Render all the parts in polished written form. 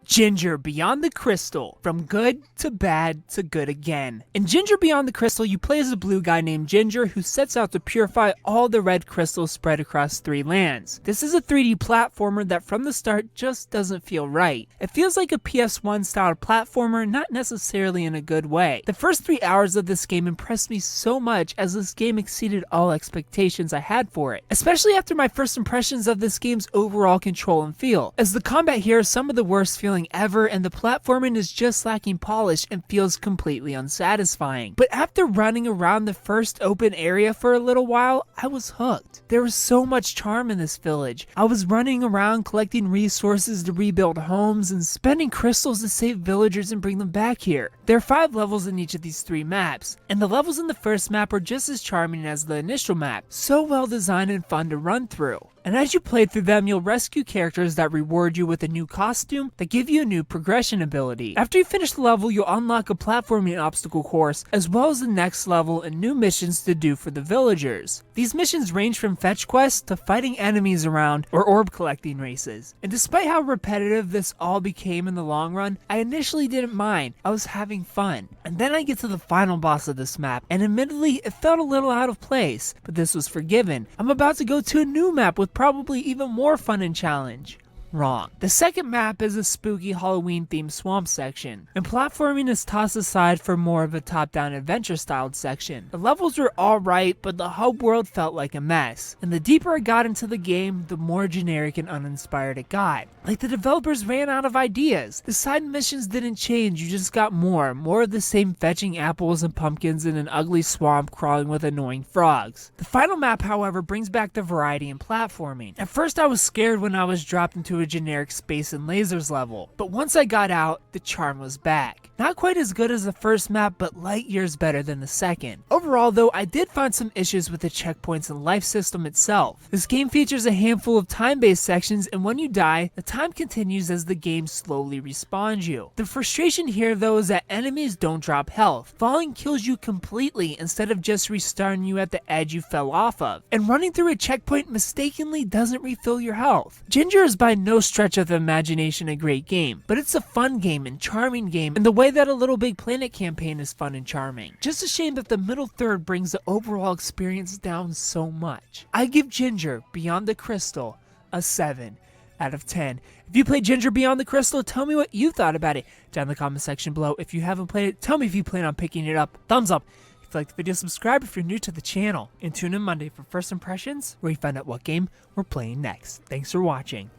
Ginger Beyond the Crystal, from good to bad to good again. In Ginger Beyond the Crystal, you play as a blue guy named Ginger who sets out to purify all the red crystals spread across 3 lands. This is a 3D platformer that from the start just doesn't feel right. It feels like a PS1 style platformer, not necessarily in a good way. The first 3 hours of this game impressed me so much as this game exceeded all expectations I had for it, especially after my first impressions of this game's overall control and feel, as the combat here is some of the worst feeling ever and the platforming is just lacking polish and feels completely unsatisfying. But after running around the first open area for a little while, I was hooked. There was so much charm in this village. I was running around collecting resources to rebuild homes and spending crystals to save villagers and bring them back here. There are 5 levels in each of these 3 maps, and the levels in the first map are just as charming as the initial map, so well designed and fun to run through. And as you play through them, you'll rescue characters that reward you with a new costume that give you a new progression ability. After you finish the level, you'll unlock a platforming obstacle course, as well as the next level and new missions to do for the villagers. These missions range from fetch quests to fighting enemies around or orb collecting races. And despite how repetitive this all became in the long run, I initially didn't mind. I was having fun. And then I get to the final boss of this map, and admittedly it felt a little out of place, but this was forgiven. I'm about to go to a new map with probably even more fun and challenge. Wrong. The second map is a spooky Halloween themed swamp section, and platforming is tossed aside for more of a top-down adventure styled section. The levels were alright, but the hub world felt like a mess, and the deeper I got into the game, the more generic and uninspired it got. Like the developers ran out of ideas. The side missions didn't change, you just got more of the same fetching apples and pumpkins in an ugly swamp crawling with annoying frogs. The final map, however, brings back the variety in platforming. At first I was scared when I was dropped into a generic space and lasers level, but once I got out, the charm was back. Not quite as good as the first map, but light years better than the second. Overall though, I did find some issues with the checkpoints and life system itself. This game features a handful of time-based sections, and when you die, the time continues as the game slowly respawns you. The frustration here though is that enemies don't drop health. Falling kills you completely instead of just restarting you at the edge you fell off of. And running through a checkpoint mistakenly doesn't refill your health. Ginger is by no stretch of the imagination a great game, but it's a fun game and charming game in the way that a Little Big Planet campaign is fun and charming. Just a shame that the middle third brings the overall experience down so much. I give Ginger Beyond the Crystal a 7 out of 10. If you played Ginger Beyond the Crystal, tell me what you thought about it down in the comment section below. If you haven't played it, tell me if you plan on picking it up. Thumbs up if you liked the video, subscribe if you're new to the channel, and tune in Monday for First Impressions, where you find out what game we're playing next. Thanks for watching.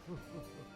Huh?